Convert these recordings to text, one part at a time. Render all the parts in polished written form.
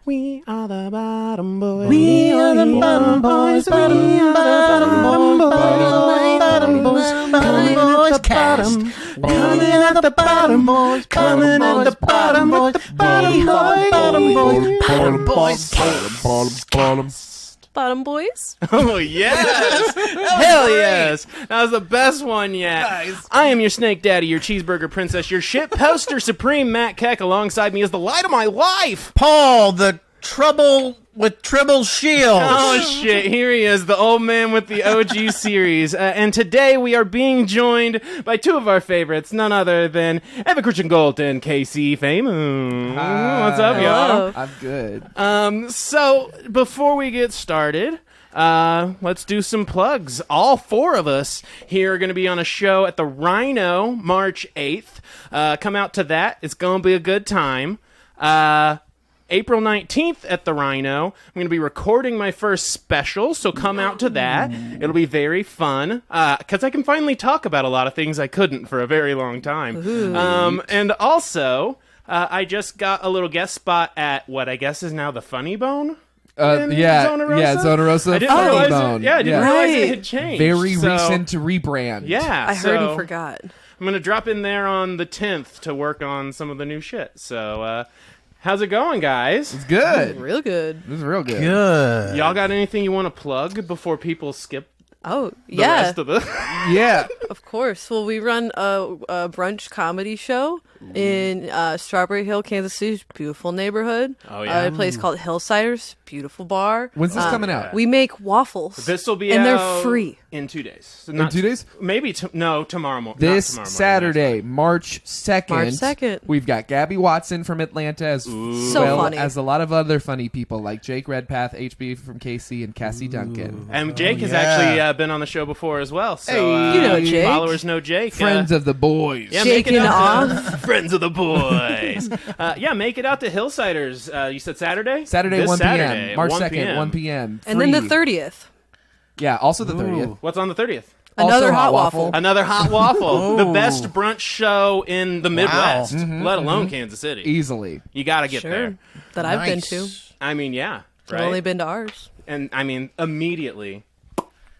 We are the bottom boys. We are the bottom boys. Bottom boys cast. Coming at the bottom boys. Coming at the bottom boys. Bottom boys. Bottom boys? Oh, yes! Hell yes! That was the best one yet. Nice. I am your snake daddy, your cheeseburger princess, your shit poster supreme, Matt Keck. Alongside me is the light of my life. Paul, the trouble with Tribble Shields. Oh, shit. Here he is, the old man with the OG series. And today we are being joined by two of our favorites, none other than Evan Christian Goldt and Kasey Famous. What's up, y'all? Hello. I'm good. So, before we get started, let's do some plugs. All four of us here are going to be on a show at the Rhino March 8th. Come out to that. It's going to be a good time. April 19th at the Rhino, I'm going to be recording my first special, so come out to that. It'll be very fun, because I can finally talk about a lot of things I couldn't for a very long time. And also, I just got a little guest spot at what I guess is now the Funny Bone. Zona Rosa. I didn't Funny realize Bone. I didn't realize it Right. had changed. Very So, recent to rebrand. Yeah, I heard so and forgot. I'm going to drop in there on the 10th to work on some of the new shit. So, how's it going, guys? It's good. Real good. This is real good. Good. Y'all got anything you want to plug before people skip Oh, the yeah, rest of the... Yeah. of course. Well, we run a brunch comedy show in Strawberry Hill, Kansas City. Beautiful neighborhood. Oh, yeah. A place called Hillsiders. Beautiful bar. When's this coming out? We make waffles. This will be and out they're free. in 2 days. So In 2 days? Maybe, tomorrow morning. This tomorrow morning, Saturday, March 2nd. March 2nd. We've got Gabby Watson from Atlanta as So well funny. as a lot of other funny people like Jake Redpath, HB from Kasey, and Cassie Duncan. And Jake has yeah. actually been on the show before as well. So, Hey. You know Jake. Followers know Jake. Friends of the boys. Yeah, Jake make it and out off. to Friends of the boys. Make it out to Hillsiders. You said Saturday? Saturday, This 1 p.m. Saturday, March 1 2nd, p.m. 1 p.m. And then the Free. 30th. Yeah, also the 30th. What's on the 30th? Another Also hot waffle. Another hot waffle. The best brunch show in the Midwest, let alone Kansas City. Easily. You got to get Sure. there. That I've been Nice. to. I mean, yeah. I've Right? only been to ours. And I mean, immediately,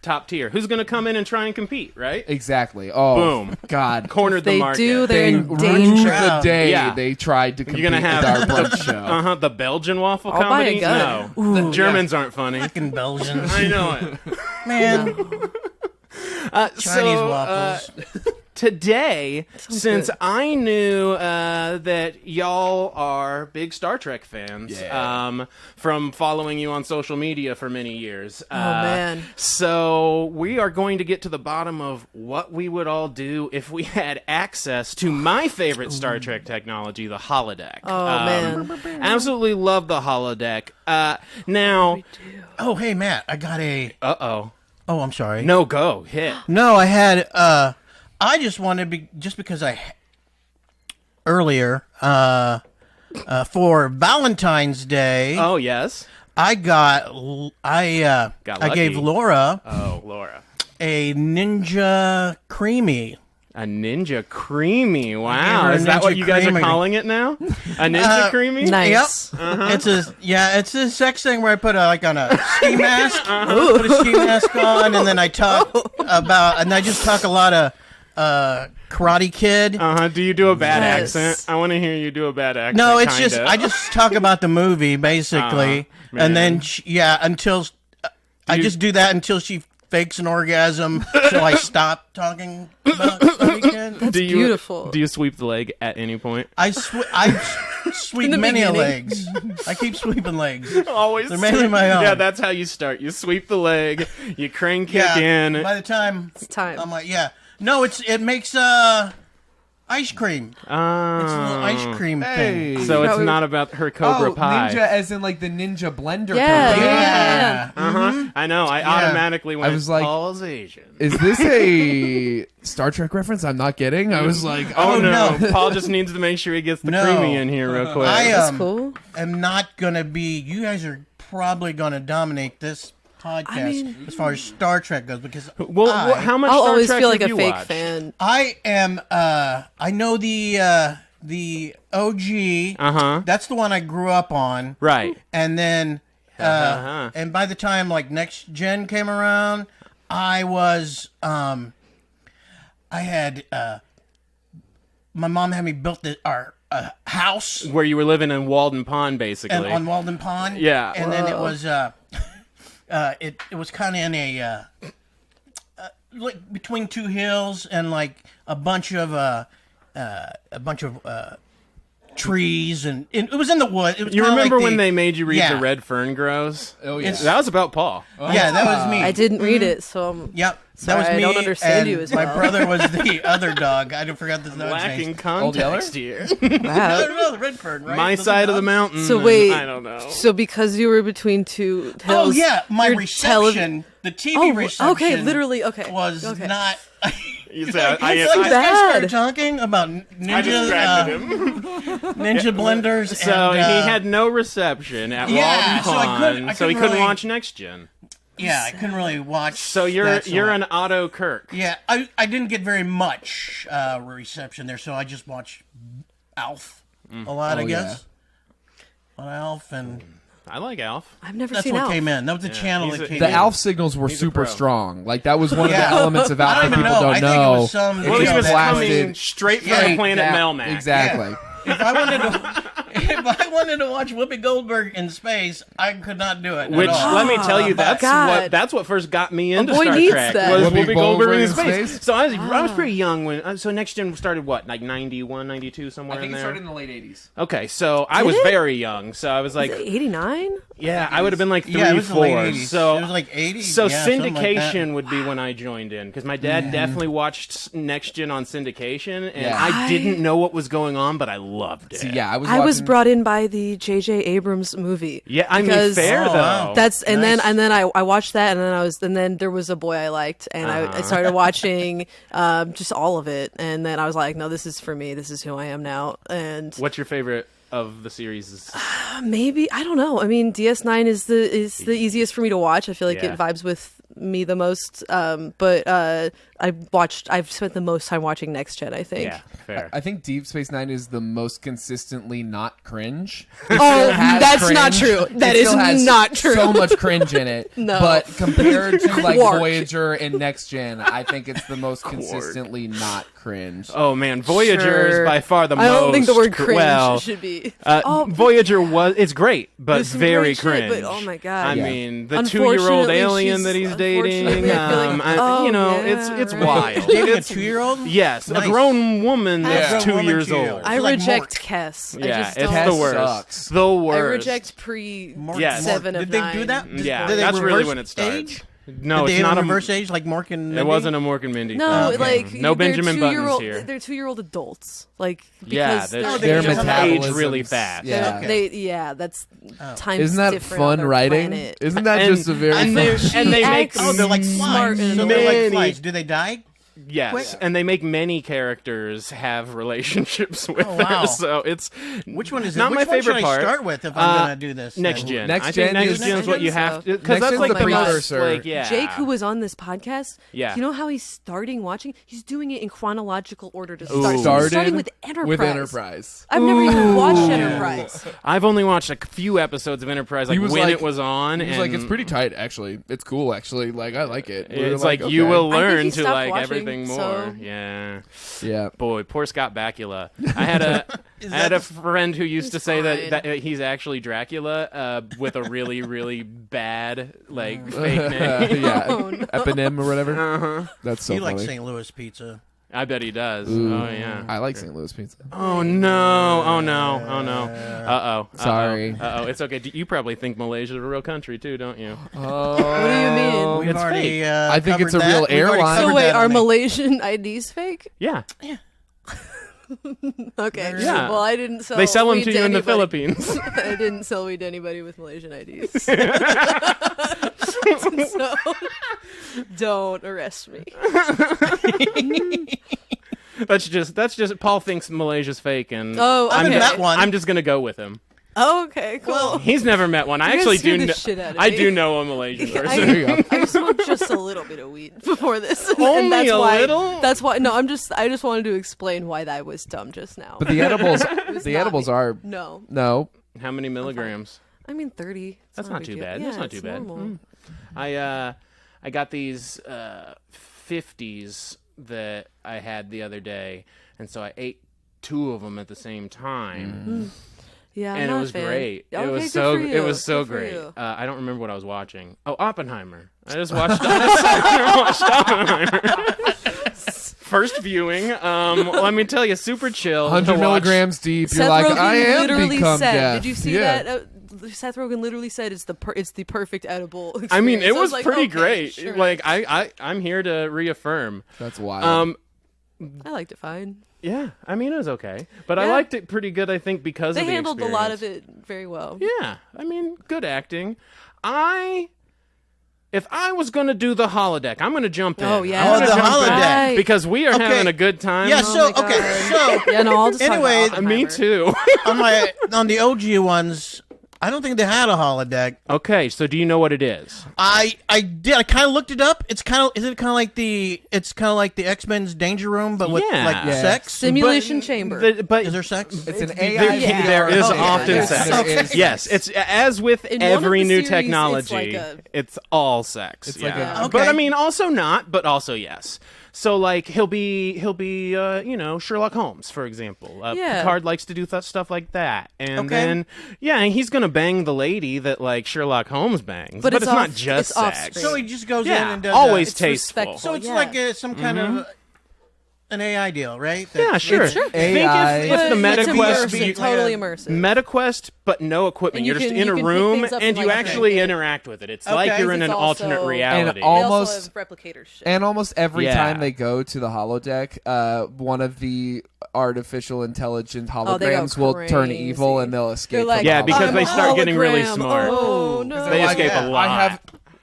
top tier. Who's going to come in and try and compete, right? Exactly. Oh, Boom. God. Cornered the They market. do. They're They in ruined danger. the day Yeah. they tried to compete You're gonna have with our brunch show. The Belgian waffle I'll buy a comedy? gun. No. The Germans aren't funny. Fucking Belgians. I know it. Man. Chinese So, waffles. today, since good. I knew that y'all are big Star Trek fans from following you on social media for many years. Man. So we are going to get to the bottom of what we would all do if we had access to my favorite Star Trek technology, the Holodeck. Oh, man. Absolutely love the Holodeck. Now... Oh, hey, Matt. I got a... Uh-oh. Oh, I'm sorry. No, go. Hit. No, I had... I just wanted to be... Just because earlier, for Valentine's Day, Oh, yes. I got... Got I gave lucky. Laura Oh, Laura. a Ninja Creamy. A Ninja Creamy. gave Wow. her a Is that what Ninja you guys Creamy. are calling it now? A Ninja Creamy? Nice. Yep. It's a sex thing where I put on a ski mask, put a ski mask on, and then I talk and I just talk a lot of Karate Kid. Do you do a bad Yes. accent? I want to hear you do a bad accent. No, it's kinda. just I just talk about the movie basically, man. and then until I you- just do that until she fakes an orgasm, so I stop talking about Karate Kid. That's do you, beautiful. Do you sweep the leg at any point? I sweep In the many beginning. legs. I keep sweeping legs. Always. They're mainly my own. Yeah, that's how you start. You sweep the leg, you crane kick in. By the time It's time. I'm like, no, it makes ice cream. It's a little ice cream Hey. thing. So it's Probably- not about her Cobra Pie. Ninja as in like the Ninja blender Yeah. company. Yeah. I know. I automatically went. I was like- Paul's Asian. Is this a Star Trek reference I'm not getting? I was like, Oh, no. no. Paul just needs to make sure he gets the No. creamy in here real quick. I That's cool. am not gonna be. You guys are probably gonna dominate this podcast as far as Star Trek goes because well, how much I'll Star always Trek feel like have a you fake watched? fan. I am. I know the OG. Uh-huh. That's the one I grew up on. Right. And then, Uh-huh. and by the time like Next Gen came around, I was, I had, my mom had me built our house Where you were living in Walden Pond, basically. and on Walden Pond. Yeah. And then it was, it was kind of in a, like between two hills and like a bunch of trees, and it was in the wood. It was You kinda remember like when they made you read Yeah. The Red Fern Grows? Oh yeah. It's- That was about Paul. Yeah, that was me. I didn't read it, so I'm Yep, Sorry, that was I me. don't understand and you as my well. brother was the other dog. I forgot the dog's Lacking name. context here. wow. No, the Redfern, right? My Those side are of the dogs. mountain. So and wait, I don't know. So because you were between two hills, Oh yeah, my your reception, the TV Oh, reception. okay, literally, okay, was okay. not. You said, Like, this guy bad. started talking about I ninja, distracted him. ninja blenders. So and, he had no reception at yeah, Walden so I Pond, couldn't- I so he couldn't couldn't really- watch Next Gen. Yeah, I couldn't really watch. So you're that an Otto Kirk. Yeah, I didn't get very much reception there, so I just watched Alf a lot, I Oh, guess. On Alf, and I like Alf. I've never that's seen what Alf. came in. That was the channel he's that a- came The in. ALF signals were He's a super pro. strong. Like that was one of Yeah. the elements of ALF I that don't even people know. don't I think know. it was some Well, he video was that coming blasted straight from Yeah, the planet that- Melmac. Exactly. If I wanted to watch Whoopi Goldberg in space, I could not do it. Which, at all. let me tell you, that's God. that's what first got me into boy Star needs Trek. that. Was Whoopi Whoopi Goldberg in Goldberg in space. space? So I was pretty young when. So Next Gen started what, like 91, 92, somewhere in there. the late '80s. Okay, so I was it? very young. So I was like, 89? yeah, I would have been like 3, Yeah, it was the late 4. 80s. So it was like 80s. So yeah, something like that. syndication would be when I joined in, because my dad definitely watched Next Gen on syndication, and Yeah. I didn't know what was going on, but I loved it. So, yeah, I was. I was watching- brought in by the J.J. Abrams movie. Yeah, I mean, because fair Oh, though. wow. That's and Nice. then I watched that, and then there was a boy I liked, and I started watching just all of it, and then I was like, no, this is for me. This is who I am now. And What's your favorite of the series? maybe I don't know. I mean, DS9 is the easiest for me to watch. I feel like Yeah. it vibes with me the most. But I've spent the most time watching Next Gen, I think. Yeah, fair. I think Deep Space Nine is the most consistently not cringe. Oh, Has that's not cringe. true. That It is still has not true. So much cringe in it. No. But compared to like Quark. Voyager and Next Gen, I think it's the most consistently not cringe. Oh man, Voyager Sure. is by far the most. I don't think the word cringe well, should be. Voyager it's great, but There's some very great shit, cringe. but oh my God. I Yeah. mean, the 2-year-old Unfortunately, alien that he's dating. unfortunately, I feel like- oh, it's yeah, wild. Dating a It's 2-year-old? yes, Nice. a grown woman that's Yeah. 2 Grown years woman, 2 old. I Like reject Mork. Kess. I Yeah, just it's don't. the Kess worst. sucks. The worst. I reject pre Yes. 7 of Did they 9. do that? Yeah, Did they that's really reverse when it starts. age? No, Did it's they not have a a reverse age like Mork and Mindy? It wasn't a Mork and Mindy. No, thing. like no they're Benjamin Buttons 2-year-old here. They're 2-year-old adults. Like Yeah, because they're- Their just metabolism age really fast. Yeah. yeah, that's times Isn't that different on fun their writing? planet. Isn't that And- just a very and fun they- She and they make acts Oh, they're like smart flies. and So they're like many- flies. Do they die? Yes, Quick. and they make many characters have relationships with Oh, wow. her, so it's Which one is not it? my Which one favorite should part. I start with if I'm going to do this? Next then? Gen. Next I think Gen Next is- Gen is what you have to, because Next that's Gen's like the the most precursor. like yeah. Jake, who was on this podcast, Yeah. you know how he's starting watching? He's doing it in chronological order to Ooh. start. So started he's starting with Enterprise. Enterprise. I've never even watched Enterprise. I've only watched a few episodes of Enterprise, like He was when like- it was on. He was and like, it's pretty tight, actually. It's cool, actually. Like, I like it. We were It's like you okay. will I think learn he to stopped like watching, everything more. so- Yeah. Yeah. Boy, poor Scott Bakula. I had a friend who used to say fine. that he's actually Dracula with a really really bad like fake name. yeah. Oh, no. Eponym or whatever. Uh-huh. That's so He funny. likes St. Louis pizza. I bet he does. Ooh. Oh yeah. I like St. Louis pizza. Oh no! Oh no! Oh no! Uh oh! Sorry. Uh oh! It's okay. You probably think Malaysia's a real country too, don't you? Oh. What do you mean? We've It's already. I think it's covered a real that. We've already airline. covered So wait, that are on the- Malaysian IDs fake? Yeah. Okay. Yeah. Well, I didn't sell. They sell them weed to you in the anybody. Philippines. I didn't sell weed to anybody with Malaysian IDs. So don't arrest me. That's just Paul thinks Malaysia's fake, and Oh, I haven't okay. met one. I'm just gonna go with him. Oh, okay, cool. Well, He's never met one. I You're actually gonna do. scare the shit out of I me. do know a Malaysian I, person. There you go. I smoked just a little bit of weed before this. and Only that's a why, little? That's why. No, I just wanted to explain why that was dumb just now. But the edibles, was the not edibles me. are No. How many milligrams? I mean 30. It's That's a not big too deal. bad. Yeah, That's not it's too bad. normal. I got these 50s that I had the other day, and so I ate 2 of them at the same time. Yeah, I'm And it not a was fan. great. Okay, It was good so for it you. was so Good for great. you. I don't remember what I was watching. Oh, Oppenheimer. I just watched. I watched Oppenheimer. First viewing. Let me tell you, super chill. 100 to watch. milligrams deep. You're Seth like, Rogen I am literally become said. deaf. Did you see Yeah. that? Seth Rogen literally said it's the perfect edible experience. I mean, it I was like, pretty okay, great. sure. Like I'm here to reaffirm. That's wild. I liked it fine. Yeah, I mean it was okay, but I Yeah. liked it pretty good. I think because They of the handled a lot experience. of it very well. Yeah, I mean, good acting. If I was going to do the holodeck, I'm going to jump in. Oh, yeah. I'm gonna Oh, the jump in holodeck. Right. because we are Okay. having a good time. Yeah, Oh so, my okay, God. so Yeah, no, I'll just talk Anyway, about Me Oppenheimer. too. on the OG ones, I don't think they had a holodeck. Okay, so do you know what it is? I did. I kind of looked it up. It's kind of like the X-Men's Danger Room, but with Yeah. like Yeah. sex. Simulation chamber. But Is there sex? It's an there, AI. Yeah. there is Oh, yeah. often There's sex. sex. There is. Yes, it's as with In one of every the new series, technology, it's it's all sex. It's yeah. like a- Okay. But I mean, also not, but also yes. So like he'll be Sherlock Holmes, for example. Yeah. Picard likes to do stuff like that, and Okay. then he's gonna bang the lady that like Sherlock Holmes bangs, but But it's it's not off- just it's off sex. screen. So he just goes in Yeah, and does always that. tasteful. respectful. So it's Yeah. like some kind of an AI deal, right? Yeah, sure. Sure. Think AI. if the But it's MetaQuest immersive, totally immersive. MetaQuest, but no equipment. And You're you just can- in you a can pick room things up and and, you like, actually okay. interact with it. It's Okay. like you're in It's an also- alternate And reality. They also Almost- have replicator shit. And almost every Yeah. time they go to the holodeck, one of the artificial intelligent they go holograms will turn crazy. evil and they'll escape. They're like, from the Yeah, because holodeck. they start getting really hologram. smart. Oh no! They Like, escape a lot. I have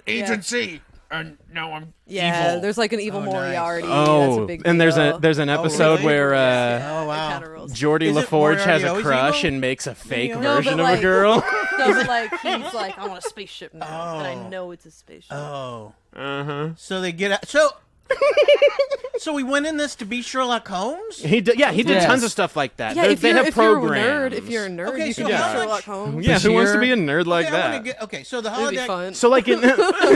agency, and now I'm Yeah, evil. there's like an evil Oh, nice. Moriarty. That's a Oh, big and there's deal. an episode really? where Oh wow. Kinda rules. Geordie Is it LaForge has Moriarty a always crush evil? and makes a fake No, version but of a like- girl. No, but like he's like, I want a spaceship now, and I know it's a spaceship. Oh. Uh-huh. So they get out. So we went in this to be Sherlock Holmes. He did Yes. tons of stuff like that. Yeah, They if you're, have if you're a programs. nerd, if you're a nerd, Okay, you so can be how much- Sherlock Holmes. Yeah, who wants to Bashir- be a nerd like Okay, I wanna that? so the It'd be holodeck. fun. So like in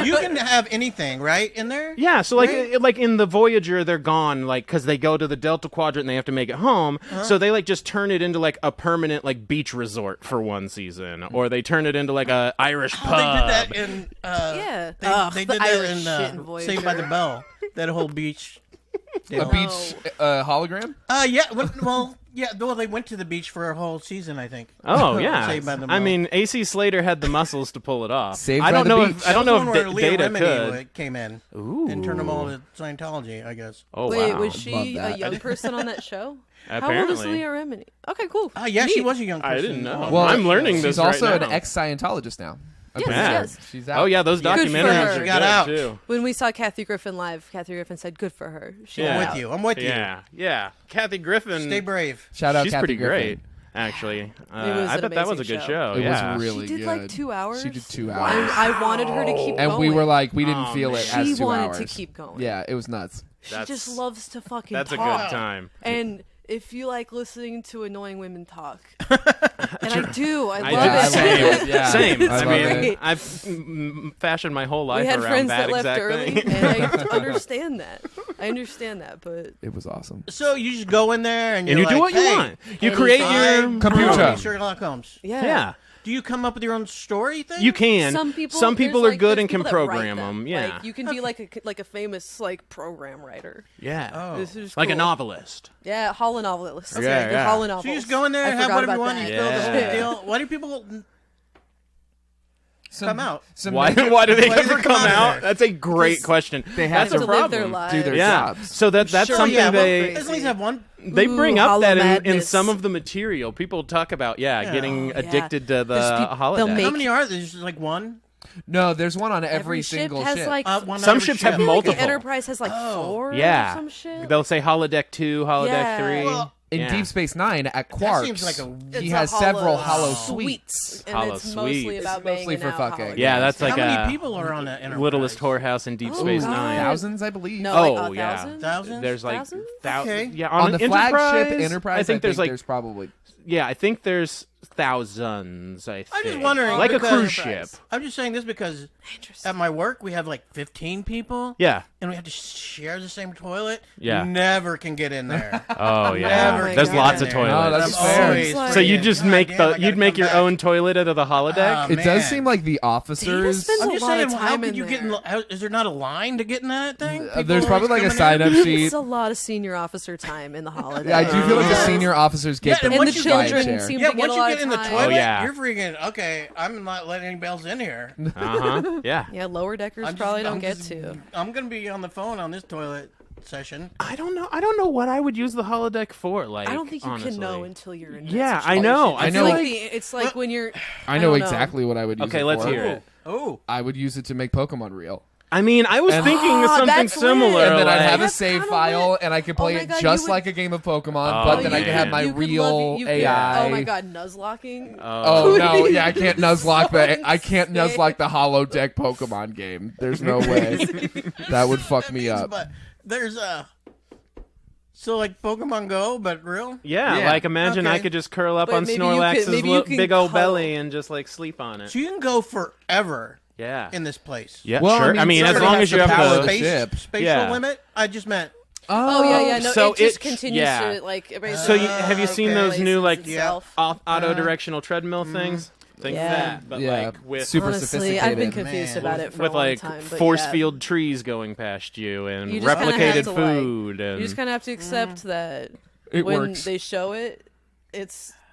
You can have anything, right, in there? Yeah, so like Right? like in the Voyager, they're gone like because they go to the Delta Quadrant and they have to make it home. So they like just turn it into like a permanent like beach resort for one season, or they turn it into like a Irish Oh, pub. they did that in. Yeah. They, Ugh, they the did that Irish in shit in Saved by the Voyager. Bell. That whole beach. a deal. beach hologram. Yeah. Well, yeah. Well, they went to the beach for a whole season, I think. Oh yeah, Saved by the I Bell. mean AC Slater had the muscles to pull it off. Saved I by don't the know beach. if I don't That know was if one where Leah Data Remini could. came in Ooh. and turned them all to Scientology, I guess. Oh Wait, wow. was she Love a that. young person on that show? How old Apparently. is Leah Remini? Okay, cool. Yeah, she Neat. was a young person. I didn't know. on Well, that I'm show. learning this She's also right an now. ex-Scientologist now. Yes, Yeah. yes. She's out. Oh yeah, those Good for documentaries her. are She got good out. too. When we saw Kathy Griffin live, Kathy Griffin said, "Good for her." She Yeah. I'm with you. I'm with you. Yeah. Kathy Griffin. Stay brave. Shout out She's Kathy pretty Griffin. great, actually. was I an bet that was a amazing good show. show. It yeah. was really She did good. like 2 hours. She did 2 And hours. I wanted her to keep And going. we were like, we didn't Oh, feel man. it she as 2 wanted hours. to keep going. Yeah, it was nuts. She That's- just loves to fucking That's a talk. good time. And if you like listening to annoying women talk, and I do, I love I it. did Same. same. Yeah. Same. I I love mean, it. I've fashioned my whole life We had around friends that that left exact early, thing. and I understand that. I understand that, but It was awesome. So you just go in there and and you're you do like, what you hey, want. You anything. create I'm your Computer. promoting Sherlock Holmes. yeah. Yeah. Do you come up with your own story thing? You can. Some people, Some there's, people are like, good there's and can people that write program them. Yeah. Like, you can be like a famous like program writer. Yeah. Oh. This is Like a cool. novelist. Yeah, holonovelist. Okay, Yeah, good yeah. holonovels. So you just go in there I and have forgot whatever you about want. You that. fill the whole Yeah. deal. Why do people come out? Why do they Why do ever they come come out of out? there? That's a great Because question. they Have have That's to a live problem. their lives. do their Yeah. jobs. So that's Sure, something yeah, well, they at least have one. they bring Ooh, up that in Holomadness. some of the material. People talk about getting Yeah. addicted to the There's peop- holodeck. they'll How make- many are there? There's just like one. No, there's one on every Every ship single has ship. like One Some on every ships ship. have I feel like multiple. the Enterprise has like Oh. 4 Yeah. or some shit. They'll say holodeck 2, holodeck Yeah. 3. Well, in Yeah. Deep Space Nine at Quarks, seems like he It's has a several hollow hollow suites. and Hollow it's mostly suites. about It's mostly banging for out fucking. holograms. Yeah, that's How like many people are on the Enterprise? littlest whorehouse in Deep Space God. Nine. Thousands, I believe. No, like Oh, a yeah. thousand? Thousands? There's like Thousand? Okay. yeah On the flagship Enterprise. Enterprise, I think there's like there's probably. yeah, I think there's thousands. I think. I'm just wondering, like a because- cruise ship. I'm just saying this because Interesting. at my work we have like 15 people. Yeah. And we have to share the same toilet. Yeah. Never can get in there. Oh yeah. Never There's can lots get of in there. toilets. Oh, that's I'm fair. always So So you freaking, just "God make damn, the I gotta you'd make come your back." own toilet out of the holodeck. Oh, It does man. seem like the officers. spends I'm a just lot of saying, how time could in you get in? there. Is there not a line to get in that thing? People There's probably like a always coming sign in? up sheet. It's a lot of senior officer time in the holiday. Yeah, I do feel like the senior officers get Yeah, the and and once the you giant children chair. seem Yeah, to get once a you lot get of in the time. toilet, yeah. you're freaking okay. I'm not letting anybody else in here. Yeah. Yeah, lower deckers I'm probably just- don't I'm get just- to. I'm gonna be on the phone on this toilet session. I don't know. I don't know what I would use the holodeck for. Like, I don't think you honestly. can know until you're in. Yeah, that I know. situation. I feel know. like it's like when you're. I know don't know. exactly what I would use. Okay, it let's for. hear it. Oh, I would use it to make Pokemon real. I mean, I was And- thinking of something that's similar. lit. And then I'd have a That's save kinda file, lit. and I could play Oh my it God, just you would- like a game of Pokemon, Oh, but then I yeah. could have my You could real you could- AI. Oh my god, Nuzlocking. Oh no! Yeah, I can't Nuzlocke so the I can't insane. Nuzlocke the Holodeck Pokemon game. There's no way. That would fuck me up. But there's a so like Pokemon Go, but real. Yeah, Yeah. like imagine I Okay. could just curl up But on maybe you Snorlax's could- maybe you can big old cuddle. belly and just like sleep on it. So you can go forever Yeah. in this place. Yeah, Well, sure. I mean, as somebody long has as you to have power the the ship. Spatial Yeah. limit. I just meant. Oh yeah, yeah. No, So it just it- continues yeah. to like. So have you seen okay. those new like itself. auto directional treadmill things? Think Yeah. that, but Yeah, like with super Honestly, I've been sophisticated. confused Man. about it for with a long like time. But force yeah. field trees going past you and You just kinda have replicated to, like- food and You just kind of have to accept that It when works. they show it,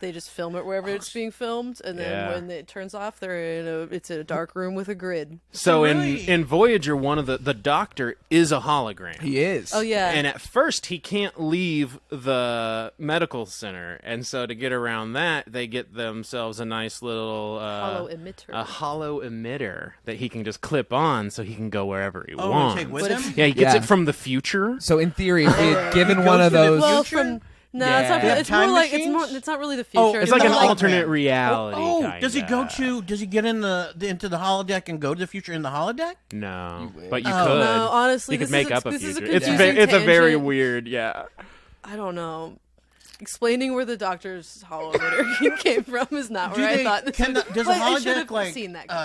they just film it wherever it's being filmed, and then Yeah. when it turns off, it's in a dark room with a grid. so Really? in Voyager, one of the doctor is a hologram. He is. Oh yeah, And at first, he can't leave the medical center, and so to get around that, they get themselves a nice little hollow emitter. a hollow emitter that he can just clip on, so he can go wherever he Oh, wants. and take with But him. if- Yeah, he gets Yeah. it from the future. So in theory, if we had given He one goes of to the those, well, future? from no, Yeah. it's not. They have It's more time like machines? it's not really the Oh, future. It's like the an hologram. alternate reality. Oh, kinda. does he go to? Does he get in into the holodeck and go to the future in the holodeck? No, You but you Oh. could. No, honestly, you could this make is a- up a this is a future. It's confusing it's a very tangent. weird. Yeah. I don't know. Explaining where the doctor's hollow emitter came from is not Do where they- I thought this can was. the- does like, the I should holodeck have like seen that. do you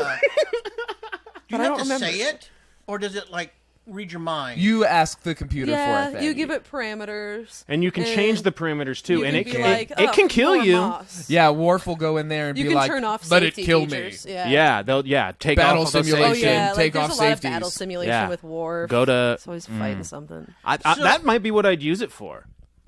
But I have don't to remember. say it, or does it like read your mind? you ask the computer for yeah, a thing. you give it parameters, And you can change the parameters too, you and can it be can like, it can "Oh, kill more you. moss." Yeah, Worf will go in there and You be can like, turn off "Let it safety kill features. me." Yeah. Yeah, they'll take Battle off all those Oh simulation. safety. yeah, Take like, there's off a lot of safeties. battle simulation Yeah. with Worf. Go to. It's always fighting something. So- That might be what I'd use it for.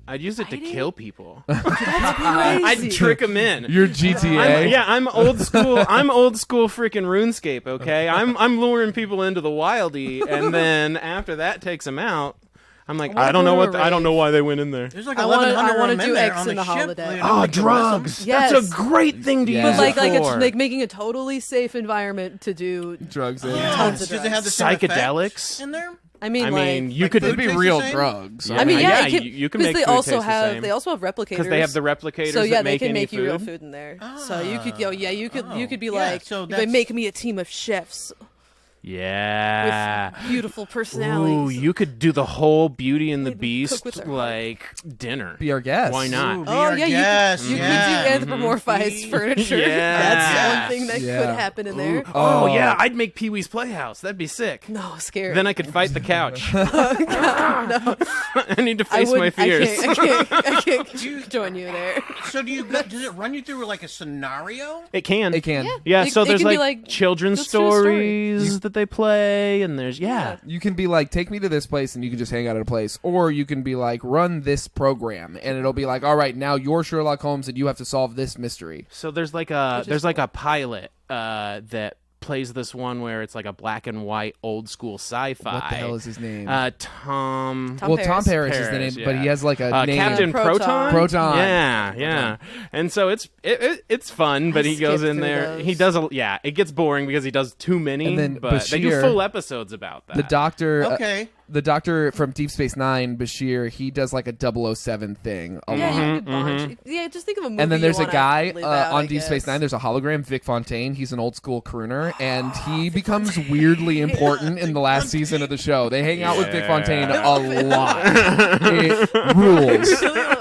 I'd use it to Fighting? kill people. Crazy. I'd trick them in. Your GTA. I'm old school. I'm old school freaking RuneScape. Okay, I'm luring people into the wildy, and then after that takes them out, I'm like, I I don't know wanna go to a I don't know rave. why they went in there. There's like I wanna- 1,100 I wanna of them do in there X on in the ship. holodeck. They don't Oh, make them drugs! Yes. That's a great thing to use But like it for. like making a totally safe environment to do. Drugs in. Tons of Does it have the drugs. same Psychedelics? effects in there? I mean, I like, mean, you like could food It'd be tastes the real same? drugs. Yeah. I mean, Yeah, it can, you can because make they food also taste the have same. they also have replicators. Because they have the replicators So yeah, that they make can any make you real food. food in there. So you could you could be Yeah, like, so you that's- could make me a team of chefs Yeah. with beautiful personalities. Ooh, you could do the whole Beauty and the Maybe cook Beast with their heart. like dinner. Be our guest. Why not? Ooh, be Oh our yeah, guest, you could yeah. do anthropomorphized furniture. Yes. That's one thing that Yeah. could happen in there. Oh yeah, I'd make Pee Wee's Playhouse. That'd be sick. No, scary. Then I could fight the couch. no, I need to I face my wouldn't. fears. I can't join you there. So does it run you through like a scenario? It can. It can. Yeah, It- so it there's can be like, like, children's let's do a story. stories that they play, and there's You can be like, take me to this place, and you can just hang out at a place. Or you can be like, run this program, and it'll be like, all right, now you're Sherlock Holmes, and you have to solve this mystery. So there's like a pilot that plays this one where it's like a black and white old school sci-fi. What the hell is his name? Tom. Tom well, Tom Paris. Paris is the name, Paris, but yeah. he has like a name. Captain Proton. Proton. Proton. Yeah. And so it's fun, but he goes skipped in through there. those. He does it gets boring because he does too many. And then but they do Bashir, full episodes about that. The doctor. Okay. the doctor from Deep Space Nine, Bashir, he does like a 007 thing. A lot. Yeah, you could bond. Yeah, just think of a movie. And then there's you a guy wanna live out, on I Deep Space guess. Nine. There's a hologram, Vic Fontaine. He's an old school crooner, and he becomes weirdly important in the last season of the show. They hang out with Vic Fontaine a lot. It rules.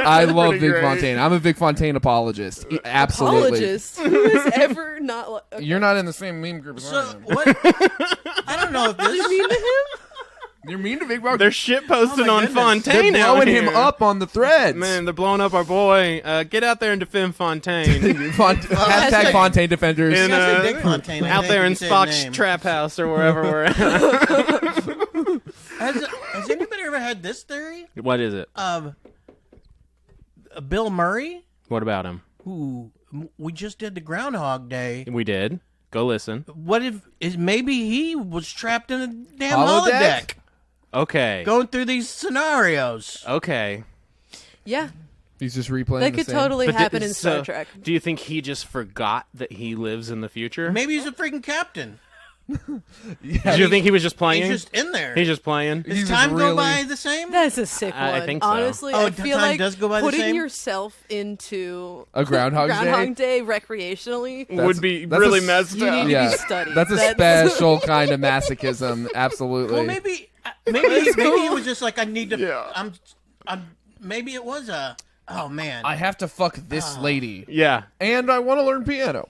I love Vic great. Fontaine. I'm a Vic Fontaine apologist. Absolutely. Apologist. Who is ever not? Okay. You're not in the same meme group as I So am. what? I don't know if this. You mean to him? You're mean to Vic Fontaine. They're shit posting Oh my on goodness. Fontaine They're out blowing him here. up on the threads. Man, they're blowing up our boy. Get out there and defend Fontaine. Hashtag hashtag- Fontaine defenders. In, I say Dick Fontaine. I out think there you in say his Spock's name. trap house or wherever we're at. Has anybody ever had this theory What is it? of Bill Murray? What about him? Who we just did the Groundhog Day. We did. Go listen. What if maybe he was trapped in a damn Holodeck? holodeck, Okay. going through these scenarios? Okay. Yeah, He's just replaying that the could same. totally But happen in so, Star Trek. Do you think he just forgot that he lives in the future? Maybe he's a freaking captain. Do you think he was just playing? He's just in there. He's just playing. Does He's time really- go by the same? That's a sick one. I think so. Honestly, Oh, I feel time like does go by the putting same? yourself into A Groundhog Day recreationally. Would be that's really a- messed You up. need Yeah, to be studied. that's a That's- special kind of masochism. Absolutely. Well, maybe it was just like I need to. Yeah. I'm. Maybe it was a. Oh man. I have to fuck this lady, Yeah. and I want to learn piano.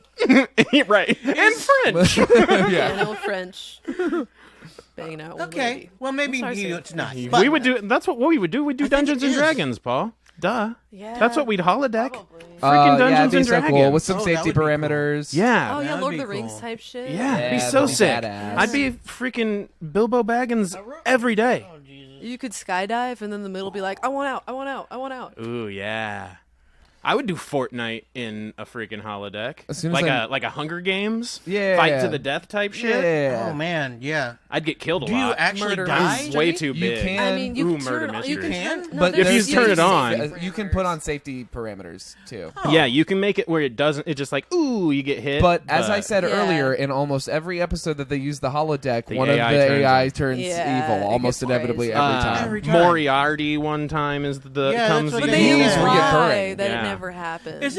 Right. And French. Yeah. Piano French. Banging out. with Okay. lady. Well, maybe Sorry, it's not. we But- would do. That's what we would do. We'd do think Dungeons it and is. Dragons, Paul. Duh. Yeah. That's what we'd holodeck. Probably. Freaking yeah, Dungeons it'd be and so Dragons. cool with some Oh, that safety would be cool. parameters. Yeah. Oh yeah, That'd Lord be of the Rings cool. type shit. Yeah, it'd be Yeah, so that'd be sick. badass. I'd be freaking Bilbo Baggins every day. Oh, Jesus. You could skydive, and then the middle be like, I want out, I want out, I want out. Ooh, yeah. I would do Fortnite in a freaking holodeck. As soon as I'm- like a Hunger Games, Yeah. fight to the death type shit. Yeah. Oh man. Yeah. I'd get killed a Do you lot. actually Murder die? It's way too You big. can- I mean, you Ooh, can murder turn. You can mysteries. turn. No, But if there's- you turn it there's on- safety You can put on safety parameters too. Yeah, you can make it where it doesn't. It's just like, ooh, you get hit. But as I said Yeah. earlier, in almost every episode that they use the holodeck, The one of AI the turns AI on. turns Yeah, evil it almost gets inevitably crazy. every time. Every time. Moriarty one time is the Yeah, comes that's the what But they they use. always Yeah. lie Reoccurring. that Yeah. it never happens.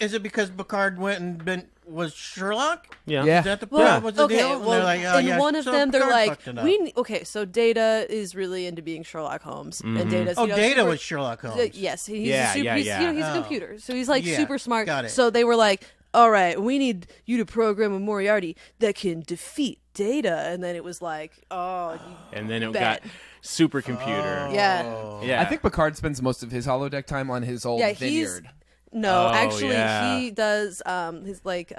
Is it because Picard went and was Sherlock? Yeah. Yeah. Is that the Well, what's the okay, deal? And well, they're like, oh, in yeah, one of so them, they're Picard like, fucked it up. okay, so Data is really into being Sherlock Holmes, and Data's Oh, you know, Data super- was Sherlock Holmes. Yes, he's Yeah, a super, yeah, he's, yeah. You know, he's a Oh. computer, so he's like Yeah, super smart. got it. So they were like, all right, we need you to program a Moriarty that can defeat Data, and then it was like, oh, you And then it bet. got supercomputer. Yeah. Yeah. I think Picard spends most of his holodeck time on his old Yeah, vineyard. No, Oh, actually, yeah. he does. His like,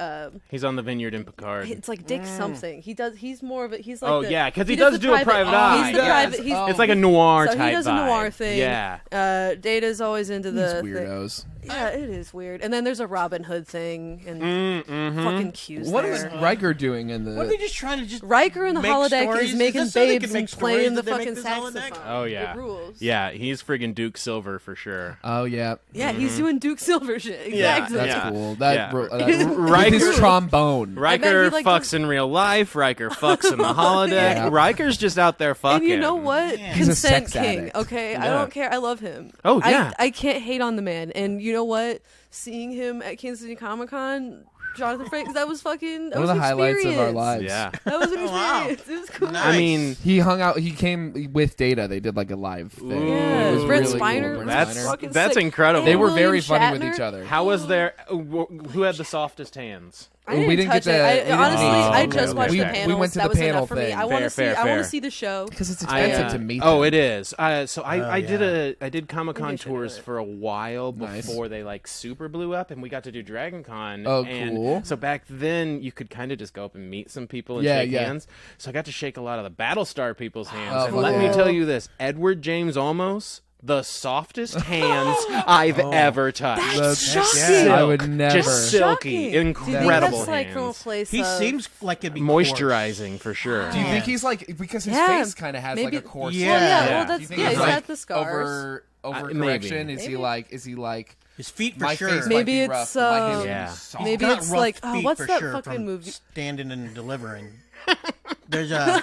he's on the vineyard in Picard. it's like Dick something. He does. He's more of a. He's like. Oh, the, yeah, 'cause he does does the do a private eye. He's the He private. does. He's, Oh. It's like a noir so type he does a vibe. noir thing. Yeah. Data's always into These the weirdos. Yeah, it is weird. And then there's a Robin Hood thing and Mm-hmm. fucking Q's What there. is Riker doing in the? What are they just trying to just Riker in the make holodeck stories? is making that so they babes can make and stories playing the that they make fucking this saxophone. holodeck? Oh, yeah. It rules. Yeah, he's friggin' Duke Silver for sure. Oh yeah, Yeah, he's doing Duke Silver shit. Yeah, Exactly. that's Yeah. cool. That, Yeah. with Riker- his trombone. Riker he, like, fucks does- in real life. Riker fucks in the holodeck. Yeah. Riker's just out there fucking. And you know what? He's a Consent sex king. addict. Okay, I Yeah. don't care. I love him. Oh, yeah. I can't hate on the man. And you know what? Seeing him at Kansas City Comic Con, Jonathan Frakes, that was fucking. That One of was the an highlights of our experience. lives. Yeah. That was an Wow. experience. It was cool. Nice. I mean, He hung out. He came with Data. They did like a live thing. Yeah, It was Brent really Spiner. Cool. Brent That's- Spiner. fucking that's sick. incredible. They And were William very funny with Shatner. each other. how was there? Who had the softest hands? I didn't We didn't touch get it. to- I, we didn't honestly, need to. I Okay, just okay, watched okay. the We panels. went to that the was panel enough for me. thing. I want to see. Fair, I want fair. to see the show. Because it's expensive I, to meet. Oh, them. it is. So I yeah. did Comic Con Maybe I should do tours it. for a while Nice. before they like super blew up, and we got to do Dragon Con. Oh, and cool. So back then you could kind of just go up and meet some people and Yeah, shake yeah. hands. So I got to shake a lot of the Battlestar people's hands. Oh, and let me cool. tell you this: Edward James Olmos, the softest hands I've ever touched. That's shocking. Silk. I would never. Just silky, Shocking. Do you think incredible that's like from a hands. place He of, seems like it'd be Moisturizing for sure. Do you Yeah. think he's like because his Yeah, face kind of has maybe- like a coarse? Yeah. Well, yeah, Yeah. well, Do you that's think yeah. he's He's like got the scars. over maybe. correction? Is he Maybe. like? Is he like? his feet for My sure. face might Maybe be it's, rough, but my hands are Yeah. soft. Maybe Got it's rough like, feet what's for that sure fucking from movie? Standing and delivering. There's a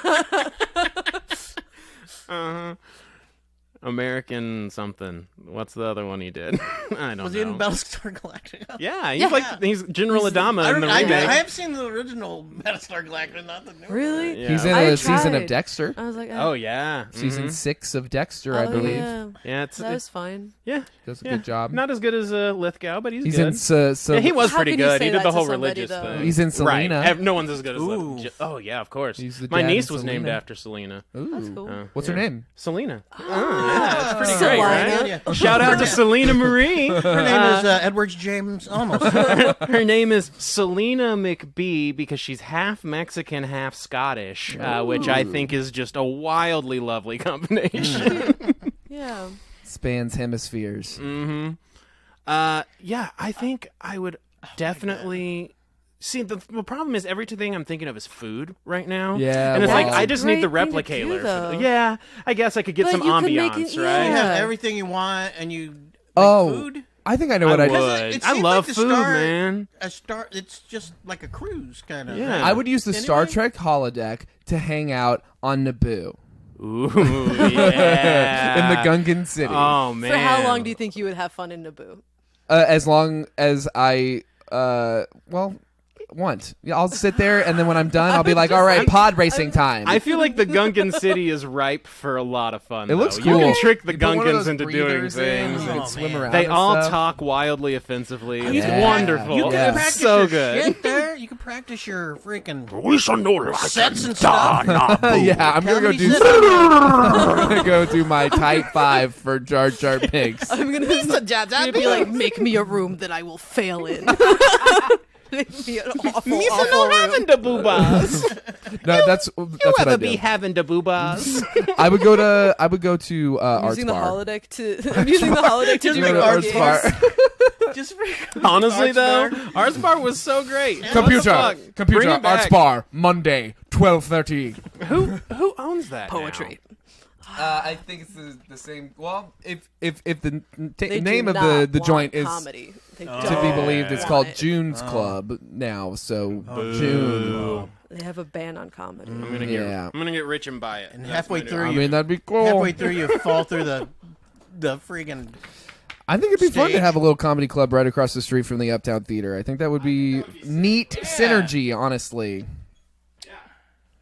American something. What's the other one he did? I don't know. Was he in Battlestar Galactica? Yeah, he's General Adama in the I remake. have seen the original Battlestar Galactica, not the new one. Really? Yeah. He's in I a season tried. of Dexter. I was like, Oh yeah, Season 6 of Dexter, I oh, believe. Yeah. yeah. That was fine. Yeah, Does a yeah. good job. Not as good as Lithgow, but he's He's good. in Yeah, he was How pretty can you good. say He did that the to whole somebody, religious though? thing. He's in Selena. Right. No one's as good as Ooh. Oh yeah, of course. He's the My dad in niece was named Selena. after Selena. Ooh. That's cool. What's her name? Selena. Yeah, that's pretty Selena. great, right? Yeah. Shout out to Selena Marie. Her name is Edwards James Almost. Her name is Selena McBee because she's half Mexican, half Scottish, which I think is just a wildly lovely combination. Yeah. Spans hemispheres. Yeah, I think I would definitely. See, the problem is everything I'm thinking of is food right now. Yeah, and it's well- like I just need the Great thing to do, replicator. though. Yeah, I guess I could get But some you could make ambiance, it- right? You yeah. have everything you want, and you make Oh, food. I think I know what I I'd would. It I seems love like the food, Star- man. It's just like a cruise kind of. Yeah. I would use the Star Anyway? Trek holodeck to hang out on Naboo Ooh, yeah. in the Gungan city. Oh man. For how long do you think you would have fun in Naboo? As long as I, want. Yeah, I'll sit there, and then when I'm done, I'll be like, all right, pod racing time. I feel like the Gungan city is ripe for a lot of fun. It looks though. cool. You can trick the You put one of Gungans those into doing breathers in, things. you can Oh, swim man. around They and all stuff. talk wildly offensively. It's Yeah. wonderful. You can Yeah. practice So your good. shit there. You can practice your freaking We shall know like sets and stuff. Yeah, I'm gonna go Comedy do. set. I'm gonna go do my type 5 for Jar Jar Binks. I'm gonna be like, make me a room that I will fail in. Make me an awful, Misa awful no room. having the boobas. No, that's You what I ever do. be having the boobas? I would go to Arts Using the Bar. holodeck to. I'm using the holodeck to Just do make Go to Arts games. Bar. Just Honestly, Arts though, Bar. Arts Bar was so great. What the Computer, fuck? Bring computer, it Arts back. Bar, Monday, 12:30. Who owns that? Poetry. I think it's the same. Well, if the They name do of not the want joint is comedy. They to don't be believed, it's want called it. June's Club now. So June. They have a ban on comedy. I'm gonna get. Yeah. I'm gonna get rich and buy it. And That's halfway my new- through I you- mean, that'd be cool. halfway through, you fall through the freaking. I think it'd be fun to stage. have a little comedy club right across the street from the Uptown Theater. I think that would be neat synergy, honestly.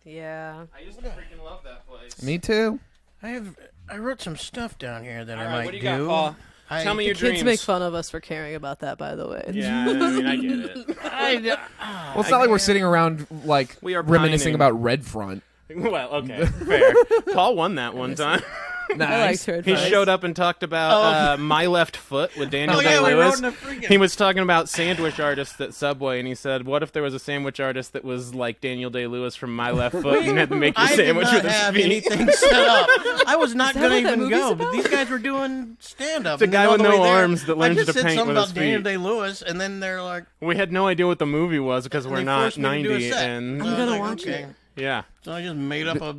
Yeah. I used to freaking love that place. Me too. I wrote some stuff down here that All I right, might what do you do. got, Paul? Tell me your Kids dreams. make fun of us for caring about that, by the way. Yeah, I mean, I get it. Well, it's not like we're sitting around like We are reminiscing pining. about Red Front. Well, okay, fair. Paul won that one time. I liked her He advice. showed up and talked about My Left Foot with Daniel Oh, yeah, we Day-Lewis. wrote in the freaking- He was talking about sandwich artists at Subway, and he said, what if there was a sandwich artist that was like Daniel Day-Lewis from My Left Foot, and you had to make your I did sandwich not with his have feet? anything set up. I was not that going what to that even movie's go, but about? these guys were doing stand-up. It's a guy with no arms that learns I just to said paint something with his about Daniel feet. Day-Lewis, and then they're like, We had no idea what the movie was because we're they not forced me to do a 90, set. and So I was gonna like, watch okay. it. yeah. So I just made up a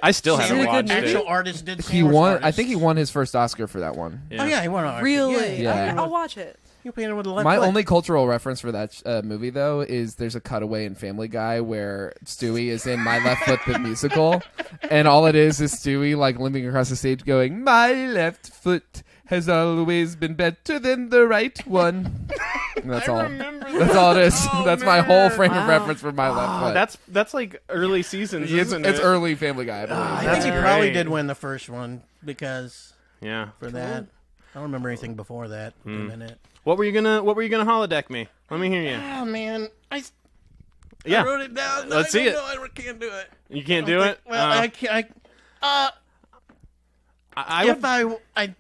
I still haven't Really good watched movie? it. actual artist did. He sandwich won. artist. I think he won his first Oscar for that one. Oh yeah, he won an Oscar. Really? Yeah. I'll watch it. You painted with a left My foot. only cultural reference for that movie, though, is there's a cutaway in Family Guy where Stewie is in My Left Foot the musical, and all it is Stewie like limping across the stage, going, "My left foot has always been better than the right one." And that's all. That's all it is. That's my whole frame of Wow. reference for My Left Foot. That's like early seasons, isn't it? It's early Family Guy, I believe. I That's think he probably great. did win the first one because Yeah. for that. I don't remember anything before that. For a minute. What were you gonna holodeck me? Let me hear you. Oh man, I Yeah. wrote it down. Let's see it. I can't do it. You can't do it? Well, I can't. I would,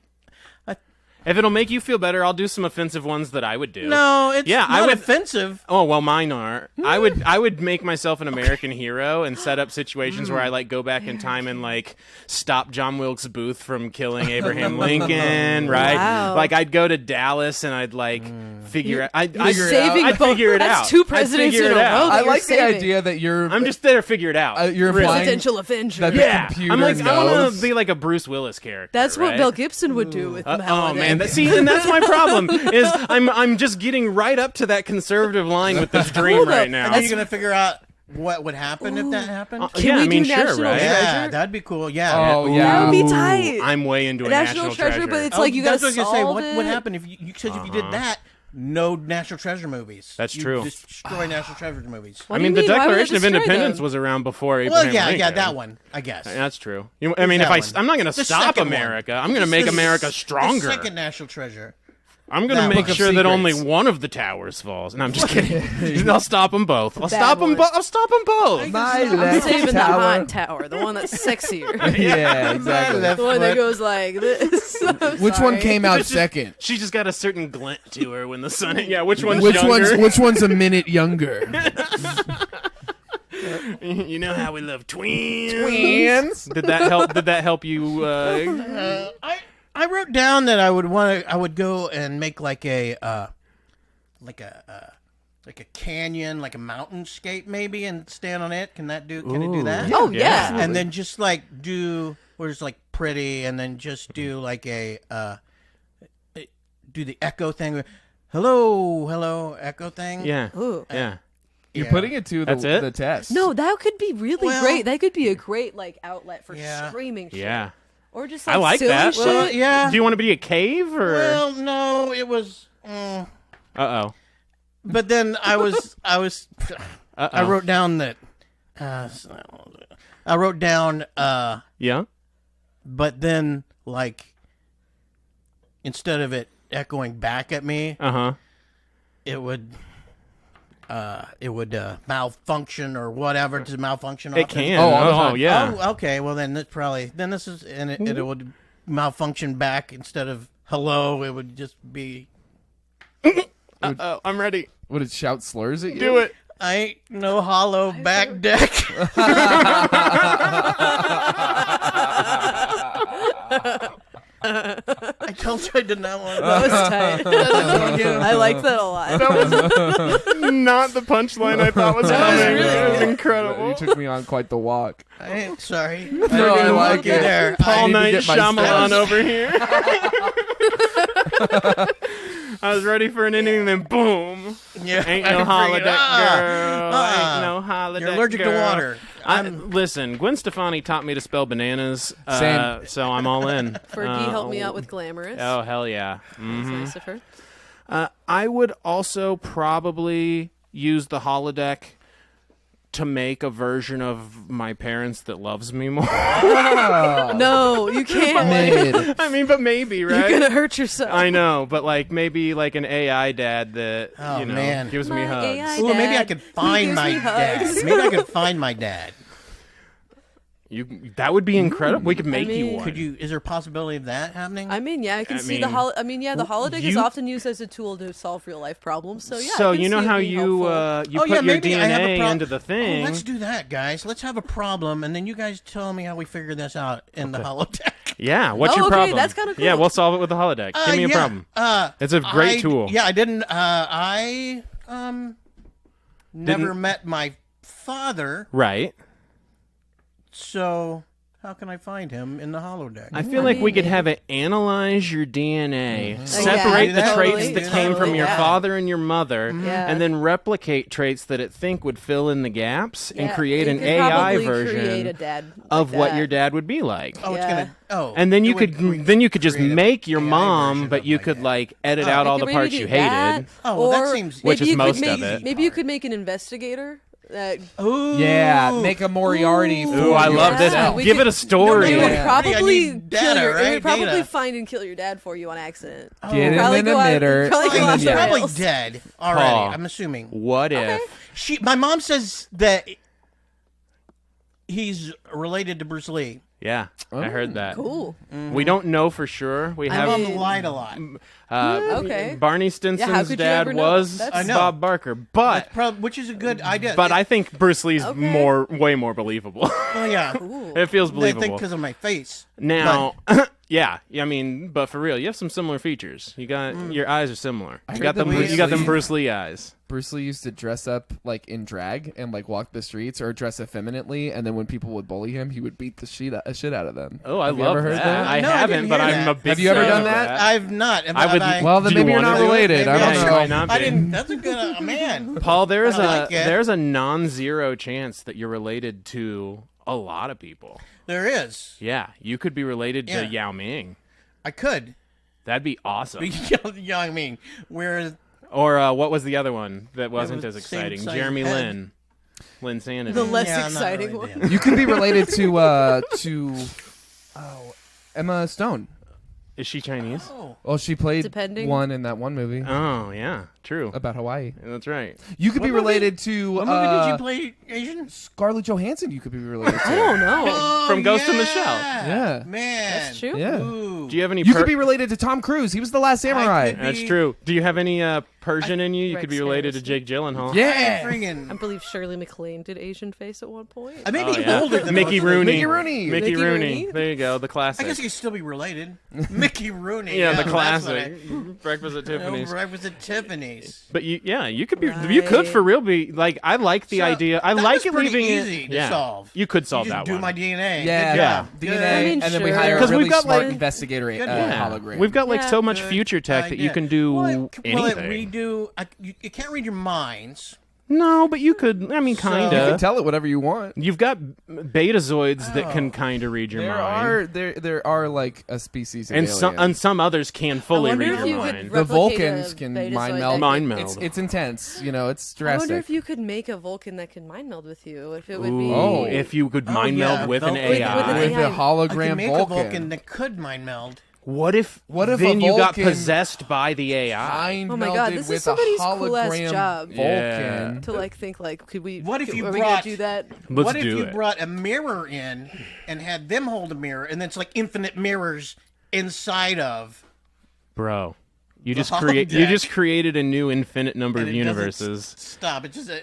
if it'll make you feel better, I'll do some offensive ones that I would do. no, it's Yeah, not I would- offensive. Oh well, mine are. I would make myself an American hero and set up situations where I like go back in time and like stop John Wilkes Booth from killing Abraham Lincoln. Right? Wow. Like I'd go to Dallas and I'd like figure out. I'd You're saving I'd both- figure it that's out. two I'd presidents figure in it a out. row. I You're like the saving. idea that you're. I'm just there to figure it out. You're Really. implying Presidential Avenger. that the Yeah, computer I'm like I want knows. to be like a Bruce Willis character. That's what right? Mel Gibson would do with Oh Holiday. man, and that's my problem. Is I'm just getting right up to that conservative line with this dream cool, though. right now. And then you're gonna figure out what would happen if that happened? Can we do National right? Treasure? Yeah, that'd be cool. Yeah. Oh, yeah. That would be Ooh, tight. I'm way into a National Treasure, but it's like you that's gotta what I was gonna say. solve What it. would happen if if you did that? No National Treasure movies. That's You true. Destroy National Treasure movies. What I do you mean, the mean? Why would it Declaration of destroy Independence them? was around before Abraham Well, yeah, Lincoln. that one, I guess. That's true. I mean, that one. I'm not going to The stop second one. America. I'm going to make The America s- stronger. The second National Treasure. I'm going to that make Book of sure that only Secrets. one of the towers falls. And I'm just kidding. I'll stop them both. I'll Bad stop them one. both. I'll stop them both. My I'm left saving the tower. hot tower, the one that's sexier. Yeah, exactly. Left The one that foot. goes like this. I'm Which one sorry. came out second? She just got a certain glint to her when the sun. Yeah, which one's Which younger? which one's a minute younger? You know how we love twins. Twins. Did that help? Did that help you? I wrote down that I would go and make like a canyon, like a mountainscape maybe, and stand on it. Can it do that? Oh yeah. And then just like do where it's like pretty, and then just do like do the echo thing. Hello, echo thing. Yeah. Ooh. Yeah. You're Yeah. putting it to That's it? the test. No, that could be really Well- great. That could be a great like outlet for Yeah. screaming shit. Yeah. Or just I like silly that. shit. Well, yeah. Do you want to be a cave or? Well, no, it was. Uh-oh. But then I wrote down that. I wrote down. Yeah. But then like, instead of it echoing back at me, Uh-huh. it would malfunction or whatever. Does it malfunction? It often? can. Oh, all the Oh, time. yeah. Oh, okay. Well, then it would malfunction back instead of hello. It would just be Uh-oh. I'm ready. Would it shout slurs at you? Do it. I ain't no hollow back deck. I told you I did not want That was tight. I like that a lot. Not the punchline I thought was coming. It was incredible. You took me on quite the walk. I ain't sorry. No, I like it. There. Paul I need to Knight get my Shyamalan steps. over here. I was ready for an ending, and then boom. Yeah, Ain't I no figured, holodeck girl. ah, Ain't no holodeck you're allergic to girl. water. Listen, Gwen Stefani taught me to spell bananas, Same. so I'm all in. Fergie helped me out with Glamorous. Oh, hell yeah. That's nice of her. I would also probably use the holodeck to make a version of my parents that loves me more. No, you can't. Mid. I mean, but maybe, right? You're gonna hurt yourself. I know, but like maybe like an AI dad that Oh, you know man. gives me My hugs. AI Ooh, maybe I Dad, could he find gives my me hugs. dad. Maybe I could find my dad. That would be incredible. We could make you mean- one. Could you? Is there a possibility of that happening? I mean, yeah, I can I see mean, the the holodeck is you- often used as a tool to solve real life problems. So yeah. So I can you know see it how being you helpful. you Oh, put yeah, your maybe I have a DNA into the thing. Oh, let's do that, guys. Let's have a problem, and then you guys tell me how we figure this out in the holodeck. Yeah, what's Oh, your okay, problem? that's kinda Yeah, cool. we'll solve it with the holodeck. Give me a Yeah, problem. It's a great tool. Yeah, I didn't. I never met my father, Right. so how can I find him in the holodeck? I feel like we could have it analyze your DNA, Yeah, separate the totally, traits that totally, came from your yeah. father and your mother, Yeah. and then replicate traits that it think would fill in the gaps and Yeah, create you an could AI probably version create a dad like of what that. your dad would be like. Oh, it's Yeah. gonna. Oh, And then it you would could just create a make your AI mom, version but of you my could dad. like edit out You all could the maybe parts do you that, hated. Oh, well, that or seems- Which maybe is you could most make, of it. Maybe you could make an investigator. Ooh. Yeah, make a Moriarty. Ooh, for Ooh, I love this. Yeah, we Give could- it a story. It No, would Yeah. probably I need kill data, your. It right? would probably Data. find and kill your dad for you on accident. Get him Probably in the go out- knitter. probably Oh, go out he's the probably rails. dead already. Paul. I'm assuming. What if? My mom says that he's related to Bruce Lee. Yeah, I heard that. Cool. We don't know for sure. We I have My mean- mom lied a lot. Okay. Barney how Stinson's could you dad ever know? was That's- I know. Bob Barker, but Which is a good idea. I think Bruce Lee's Okay. way more believable. Oh yeah. Cool. It feels I believable. think because of my face. Now, Yeah, I mean, but for real, you have some similar features. You got your eyes are similar. You heard got that them. You got them we- Bruce Lee eyes. Bruce Lee used to dress up like in drag and like walk the streets or dress effeminately, and then when people would bully him, he would beat the shit out of them. Oh, I Have you love ever heard that. that? I No, I haven't, didn't but hear I'm that. a big Have you ever fan done of that? I've not. I would. Well, then do you maybe you're wanna not do it? related. I Maybe don't I know. Why not I be? didn't. That's a good man. Paul, there's I a like it. there's a non-zero chance that you're related to a lot of people. There is. Yeah, you could be related Yeah. to Yao Ming. I could. That'd be awesome. Young Ming. Where Or what was the other one that wasn't was as same exciting? size Jeremy head. Lin. Lin Sanity. The less Yeah, I'm not exciting really one. down. You could be related to Emma Stone. Is she Chinese? Oh. Well, she played Depending. one in that one movie Oh, yeah. True. about Hawaii. That's right. You could What be movie? related to What movie did you play Asian? Scarlett Johansson. You could be related to. I don't know. Oh, From Ghost in the yeah. Shell. Yeah. Man. That's true. Yeah. Ooh. Do you have any You could be related to Tom Cruise. He was the Last Samurai. could That's be- true. Do you have any Persian in you? You could Rex be related to Harrison. Jake Gyllenhaal. Yeah. I friggin' I believe Shirley MacLaine did Asian face at one point. I may Oh, be yeah. older than Mickey most of Rooney. those. Mickey Rooney. Mickey Mickey Rooney. Rooney. There you go. The I classic. guess he could still be related. Mickey Rooney. yeah, the that's what classic. Breakfast at Tiffany's. I was at Tiffany's. But you could be. You could Right. for real be like. I like the So, idea. I that like was it pretty leaving easy it. to Yeah, solve. you could solve You just that do one. my DNA. Yeah, Good job. DNA, Good. I mean, and then we sure. hire a 'Cause really we've got, smart like- investigator Good Yeah. hologram. We've got like Yeah. so much Good future tech that you idea. can do Will it anything. redo? You can't read your minds. No, but you could. I mean, So- You kinda. can tell it whatever you want. You've got betazoids that can kind of read your mind. There are like a species of And alien. some others can fully wonder read if your you could mind. The replicate Vulcans a can Betazoid mind that meld. could- Mind meld. It's intense. You know, it's I drastic. wonder if you could make a Vulcan that can mind meld with you. If it would be. Ooh, if you could mind yeah, meld with an Vulcan- with AI. an with AI. a I hologram can make Vulcan. a Vulcan that could mind meld. What if a then you got Vulcan possessed by the AI? Mind Oh my God, melded this is with somebody's a cool-ass hologram job. Vulcan. Yeah. to like think like, could we? What if you are we brought- gonna do that? Let's What if do you it. brought a mirror in and had them hold a mirror, and then it's like infinite mirrors inside of? Bro. You The just create you Holodeck. just created a new infinite number and of it doesn't universes. Stop. It's just a.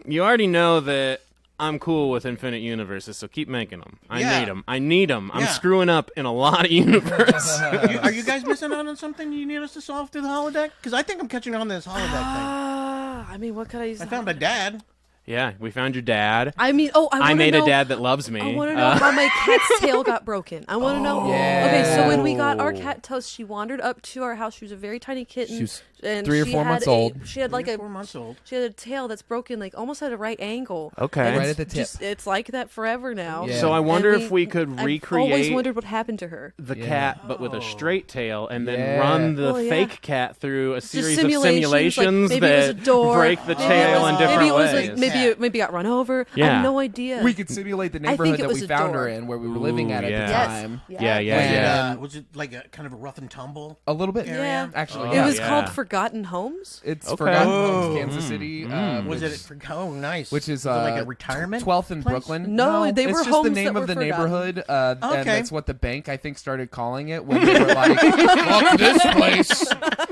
You already know that I'm cool with infinite universes, so keep making them. Yeah. I need them. I'm Yeah. screwing up in a lot of universes. Are you guys missing out on something you need us to solve through the holodeck? Because I think I'm catching on this holodeck thing. I mean, what could I use? I found a dad. Yeah, we found your dad. I mean, I I wanna made know, a dad that loves me. I want to know how my cat's tail got broken. I want to know. Yeah. Okay, so when we got our cat Toast, she wandered up to our house. She was a very tiny kitten. She was and 3 or she 4 had months a- old. She had like 4 months old. She had a tail that's broken, like almost at a right angle. Okay. And Right it's at the tip. It's like that forever now. Yeah. So I wonder And if we could I've always recreate wondered what happened to her. the Yeah. cat, but with a straight tail, and then Yeah. run the Oh, yeah. fake cat through a series of simulations, like, simulations maybe it was a that door, break the maybe it tail was- in different maybe it was ways. like maybe it got run over. I Yeah. have no idea. We could simulate the I think neighborhood it that was we a found door. her in, where we were living at Ooh, the yeah. time. Yeah, yeah, And, yeah. was it like a kind of a rough and tumble? A little bit. Yeah. Actually, Oh, It was yeah. called Forgotten Homes. It's Okay. Forgotten Oh. Homes, Kansas City. Was which- it? Oh, nice. Which is Was it like a retirement? 12th in place? Brooklyn. No, they it's were just homes the name that of were the forgotten. neighborhood, and Okay. that's what the bank I think started calling it when they were like, "Fuck this place!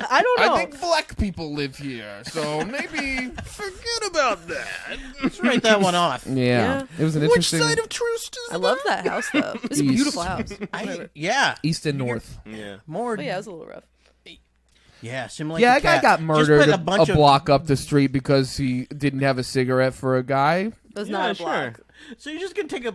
I don't know. I think black people live here, so maybe forget about that." Let's write that one off. Yeah. It was an interesting. truth is I love that house though. It's a East. beautiful house. Yeah. East and North. Yeah. More. Oh yeah, it was a little rough. Yeah, simulate Yeah, the a guy cat. got Just murdered put a a bunch of. block up the street because he didn't have a cigarette for a guy. It was Yeah, not a sure. block. So you're just gonna take a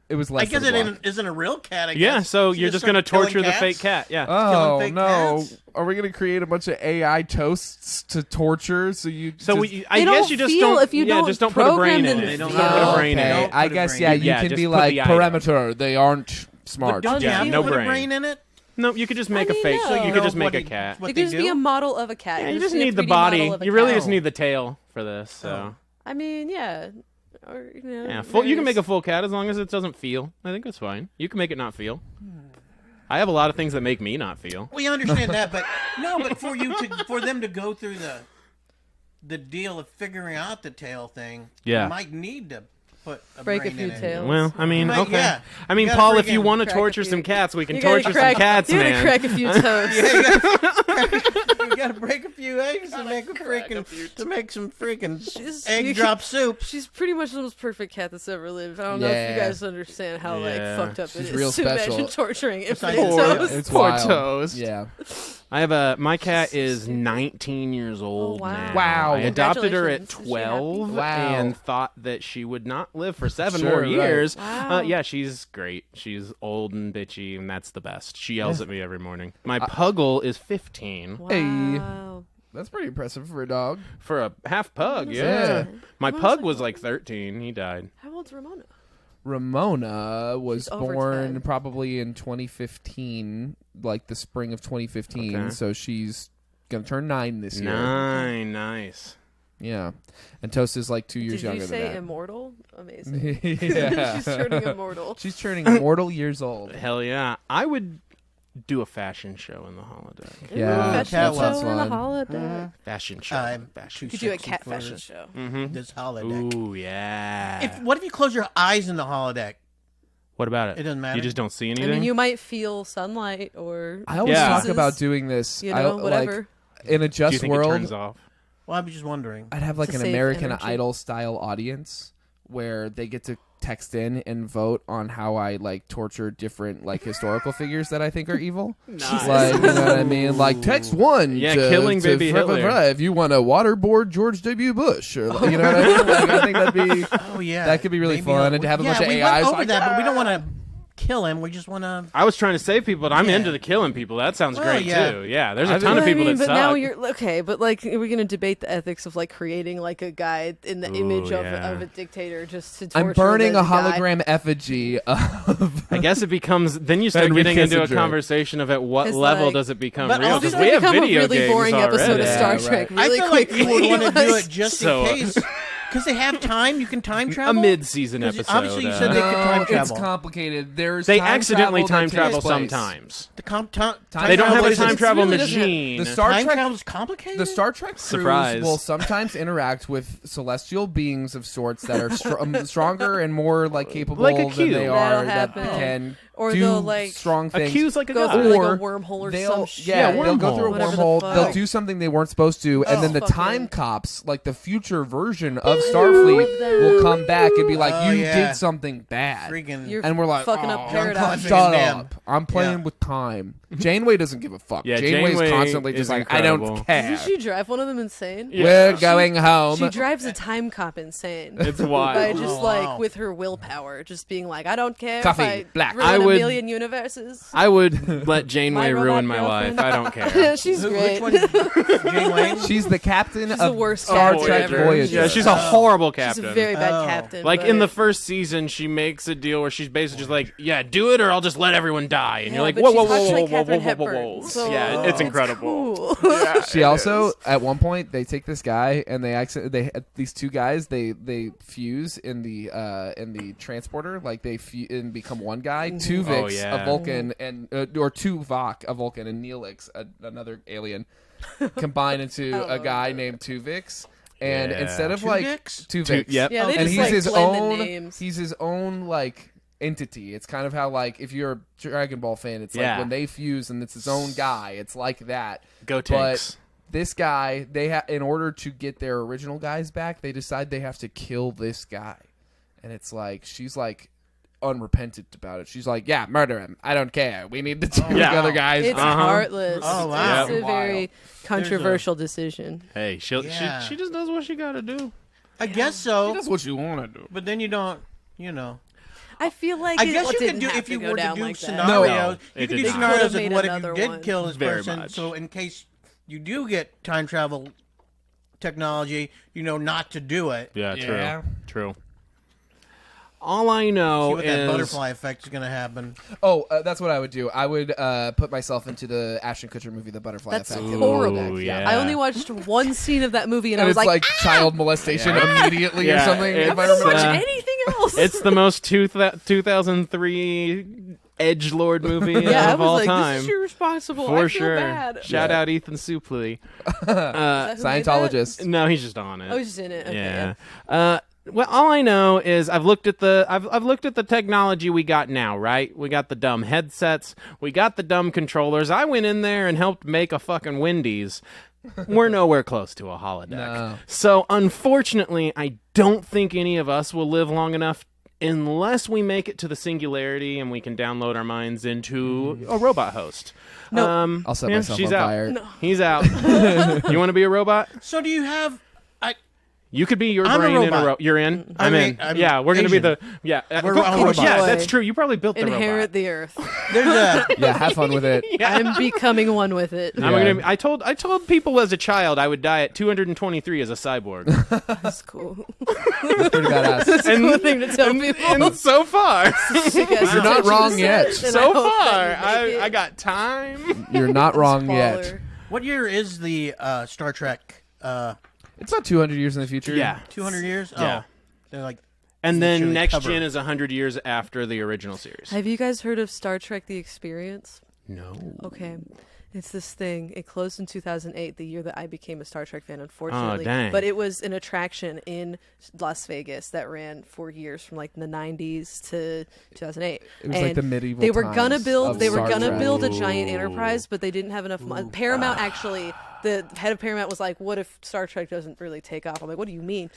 It was less I guess than it a block. isn't a real cat. I guess. Yeah, so you're just gonna start killing torture the cats? fake cat. Yeah. Oh fake no! cats? Are we gonna create a bunch of AI toasts to torture? So you So just, I They guess don't you just feel don't. if you yeah, don't just don't put a program brain in them it. to Don't feel. put a brain in okay. it. Don't I put a guess brain yeah. in it. You Yeah, can just be put like the item. parameter. They aren't smart. Don't you Yeah, have no to put brain. a brain in it? No, you could just make mean, a fake. no. You You could know just make what a he- cat. what It they could just be do? a model of a cat. Yeah, It you just just need a the 3D body. model of a You really cat. just need the tail for this. So I mean, yeah. Or, you know, yeah, full. You can make a various- full cat as long as it doesn't feel. I think that's fine. You can make it not feel. I have a lot of things that make me not feel. We understand that, but no, but for them to go through the deal of figuring out the tail thing, Yeah. you might need to put a Break a brain few in it. tails. Well, I mean, But, okay. yeah, I mean, you gotta Paul, if you freaking want to crack a torture few- some cats, we can You gotta torture crack- some cats, You gotta man. crack a few toes. You gotta break a few eggs to make some freaking egg you drop soup. She's pretty much the most perfect cat that's ever lived. I don't know if you Yeah. guys understand how Yeah. fucked up She's it real is to special. imagine torturing like infinite poor- toes. It's Poor wild. toast. Yeah. I have my cat is 19 years old wow. now. Wow. I adopted her at Congratulations. Is she happy? 12 Wow. and thought that she would not live for 7 Sure, more right. years. Wow. Yeah, she's great. She's old and bitchy, and that's the best. She yells at me every morning. My puggle is 15 Wow. That's pretty impressive for a dog. for a half pug. Ramona's Yeah. like- My Ramona's pug like was what? like 13. He died. How old's Ramona? Ramona was She's over born 10. probably in 2015, like the spring of 2015. Okay. So she's gonna turn 9 this year. 9, nice. Yeah, and Toast is like 2 years Did you younger say than that. immortal? Amazing. Yeah. She's turning immortal. She's turning immortal years old. Hell yeah. I would do a fashion show in the holodeck. Yeah, Fashion that show sounds in the fun. holiday. Fashion show. I'm Fashion You show. could do a sexy cat for fashion show. This holodeck. Ooh, yeah. What if you close your eyes in the holodeck? What about it? It doesn't matter. You just don't see I anything? mean, you might feel sunlight or I always Yeah. talk breezes, about doing this. you know, I, whatever. Like, in a Do you just think it world, turns off? Well, I was just wondering. I'd have like To an save American energy. Idol style audience where they get to text in and vote on how I like torture different like historical figures that I think are evil. Nice. Like, you know what I mean? Like text 1 Yeah, to, killing to baby Hitler. if you want to waterboard George W. Bush, or you know what I mean? Like, I think that'd be Oh yeah, that could be really Maybe fun, and to have a bunch of we AIs went over like, that, but we don't want to kill him. We just want to. I was trying to save people, but I'm Yeah. into the killing people. That sounds Well, great, yeah. too. Yeah, there's I a ton of think- people that but suck. now you're okay. But like, we're gonna debate the ethics of like creating like a guy in the image yeah. of a dictator just to torture I'm burning the a guy. hologram effigy of. I guess it becomes, then you start Henry getting into a Kissinger. conversation of at what 'Cause, level like- does it become But real? also Because it's we have become a video really games boring already. episode of Yeah, Star right. Trek. I Really feel like quickly. you would want to do Like, it just So- in case, because they have time. You can time A travel. mid-season 'Cause episode. obviously you said they could No, time it's travel. complicated. There's They time accidentally travel time that travel takes place. sometimes. The time They don't have travel a is- time travel really doesn't have- machine. The Star time Trek travel is complicated. The Star Trek crews Surprise. will sometimes interact with celestial beings of sorts that are stronger and more like capable Like a than Q. they That'll are that happen. can Or do they'll, like, strong A things. Q's like a go god. through like Or a wormhole or they'll some shit. yeah, they'll go through a Whatever the wormhole. fuck. They'll do something they weren't supposed to, and then the fucking- time cops, like the future version of Starfleet, will come back and be like, Oh, "You yeah. did something bad." Freaking. You're And we're like, fucking "Oh, up paradox. Shut Damn. up! I'm playing Yeah. with time." Janeway doesn't give a fuck. Yeah, Janeway's Janeway constantly is just like, incredible. "I don't care." Doesn't she drive one of them insane? We're going home. She drives a time cop insane. It's By wild. just Oh, like wow. with her willpower, just being like, I don't care Coffee, if I black. ruin I a would- million universes. I would let Janeway robot ruin my girlfriend. life. I don't care. She's Which great. one? Jane Wayne. She's the captain She's of the worst Star captain Trek ever. Voyager. Yeah, she's a horrible captain. She's a very bad Oh. captain. Like but- in the first season, she makes a deal where she's basically just like, "Yeah, do it, or I'll just let everyone die." And Yeah, you're like, but "Whoa, she's whoa, whoa, much whoa, like whoa, whoa, Katharine whoa, whoa, Hepburn, whoa!" so Yeah, it's incredible. cool. She also, at one point, they take this guy and these two guys they fuse in the transporter, like they and become one guy. Tuvix, yeah. a Vulcan, and or Tuvok, a Vulcan, and Neelix, another alien, combine into a guy named Tuvix. And Yeah. instead of like Tuvix? Tuvix, Yep. Yeah, they and just he's like his blend own. the names. He's his own like entity. It's kind of how like if you're a Dragon Ball fan, it's Yeah. like when they fuse and it's his own guy. It's like that. Go But Tanks. this guy, in order to get their original guys back, they decide they have to kill this guy, and it's like she's like unrepentant about it. She's like, "Yeah, murder him. I don't care. We need the two Yeah. other guys." It's Uh-huh. heartless. Oh, wow. It's a very controversial decision. Hey, Yeah. she just does what she got to do. I guess so. That's what you want to do. But then you don't. You know. I feel like I it guess you didn't could do have if you go were to down do like that. scenarios. No, you it could did do not. scenarios Could've of made what if you another did one. kill this Very person. much. So in case you do get time travel technology, you know not to do it. Yeah, Yeah. true. All I See know what that is butterfly effect is going to happen. Oh, that's what I would do. I would put myself into the Ashton Kutcher movie, The Butterfly That's Effect. horrible. Ooh, yeah. I only watched one scene of that movie and I And was it's like, "Ah!" child molestation immediately or Yeah, something. If I it's, remember. anything else. it's the most 2003 edgelord movie yeah, I of was all like, time. this is irresponsible. For I feel sure. bad. Shout Yeah. out Ethan Suplee. Is that who made that? Scientologist. No, he's just on it. Oh, he's just in it. Okay, yeah. yeah. Well, all I know is I've looked at the technology we got now, right? We got the dumb headsets, we got the dumb controllers. I went in there and helped make a fucking Wendy's. We're nowhere close to a holodeck. No. So, unfortunately, I don't think any of us will live long enough unless we make it to the singularity and we can download our minds into a robot host. No. I'll set myself she's on out. fire. No. He's out. You want to be a robot? So do you have? You could be your I'm a brain in a robot. robot. You're in. I I'm mean, in. I'm Yeah, we're gonna be Asian. the. Yeah, We're all robots. Yeah, that's true. You probably built the Inherit robot. the earth. There's a. Yeah, have fun with it. I'm becoming one with it. I'm gonna. I told people as a child I would die at 223 as a cyborg. That's cool. That's pretty badass. That's a cool thing to tell people. And so far, You're not wrong yet. so far, I got time. You're not wrong yet. What year is the Star Trek? It's not 200 years in the future. Yeah, 200 years. Yeah. Oh, they're like. and then literally next covered. gen is 100 years after the original series. Have you guys heard of Star Trek: The Experience? No. Okay. It's this thing. It closed in 2008, the year that I became a Star Trek fan, unfortunately. dang. But it was an attraction in Las Vegas that ran for years from like the 90s to 2008. It was like the medieval They were gonna times build. of They were Star gonna Trek. build a giant Enterprise, but they didn't have enough money. Paramount actually, the head of Paramount was like, "What if Star Trek doesn't really take off?" I'm like, "What do you mean?"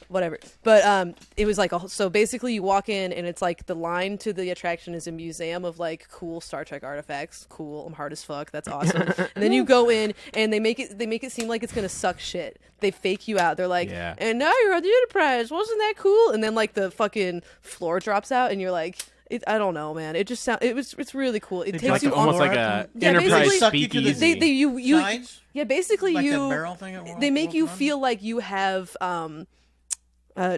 Whatever. But it was like so basically you walk in and it's like the line to the attraction is a museum of like cool Star Trek artifacts. Cool. I'm hard as fuck. That's awesome. And then you go in and they make it seem like it's gonna suck shit. They fake you out. They're like, Yeah. and now you're on the Enterprise. Wasn't that cool? And then like the fucking floor drops out and you're like, I don't know, man. It just it's really cool. It takes Like you almost on. like a Yeah, Enterprise basically- Suck you to the- speakeasy. They you Sides? yeah, basically Like you that barrel thing at they make you Walmart? feel like you have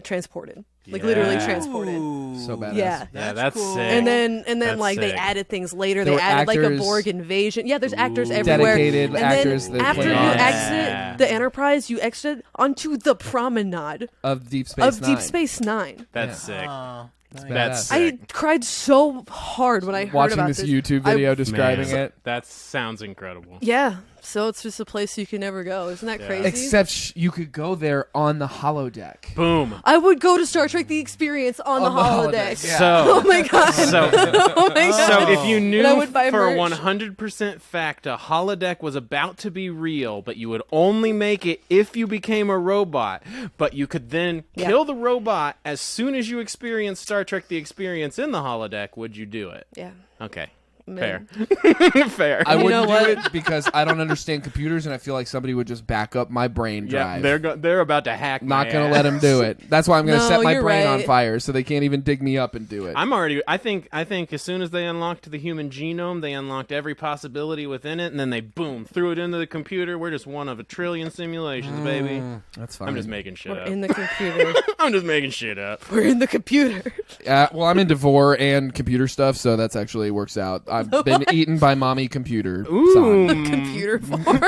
transported, like Yeah. literally transported. Ooh. So badass. Yeah. That's cool. sick. And then That's like they sick. added things later. There They were added like a actors- Borg invasion. Yeah, there's actors everywhere. Dedicated and actors then that after play you on. exit the Enterprise, you exit onto the promenade Of Deep Space of Nine. Deep Space Nine. That's sick. Nice. That's badass. sick. I cried so hard when I heard Watching about this this. YouTube video describing Man, it. That sounds incredible. Yeah, so it's just a place you can never go. Isn't that crazy? Except you could go there on the holodeck. Boom. I would go to Star Trek: The Experience on the holodeck. holodeck, yeah. So, Oh my god! so, Oh my god! so if you And I knew would buy for merch. 100% fact a holodeck was about to be real, but you would only make it if you became a robot, but you could then Yeah. kill the robot as soon as you experience Star Trek: The Experience in the holodeck, would you do it? Yeah. Okay. Man. Fair. Fair. I You wouldn't know do what? it because I don't understand computers, and I feel like somebody would just back up my brain Yeah, drive. they're about to hack my Not gonna ass. let them do it. That's why I'm gonna No, set my you're brain on right. fire, so they can't even dig me up and do it. I think as soon as they unlocked the human genome, they unlocked every possibility within it, and then they boom threw it into the computer. We're just one of a trillion simulations, baby. That's fine. I'm just making shit We're up. in the computer. I'm just making shit up. We're in the computer. Well, I'm into vor and computer stuff, so that's actually works out. I've been eaten by mommy computer. Ooh, Computer farm.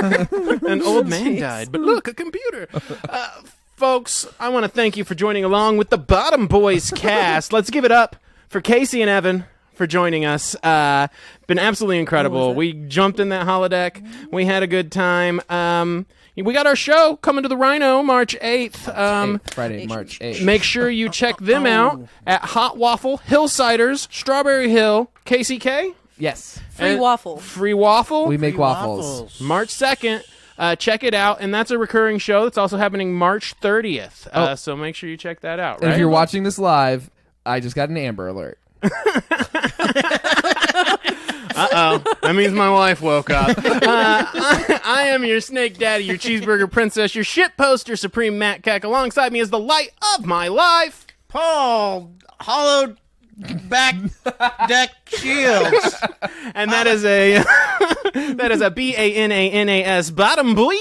an old man Jeez. died, but look, a computer. Folks, I want to thank you for joining along with the Bottom Boys cast. Let's give it up for Kasey and Evan for joining us. Been absolutely incredible. We jumped in that holodeck. We had a good time. We got our show coming to the Rhino March 8th. Friday, March 8th. Make sure you check them out at Hot Waffle, Hillsiders, Strawberry Hill, KCK. Yes. Free And waffle. Free waffle. We make waffles. March 2nd. Check it out. And that's a recurring show. It's also happening March 30th. So make sure you check that out. And Right? if you're watching this live, I just got an Amber Alert. That means my wife woke up. I am your snake daddy, your cheeseburger princess, your shit poster, Supreme Matt Keck. Alongside me is the light of my life. Paul, hollow back deck shields. And that is a BANANAS bottom boy.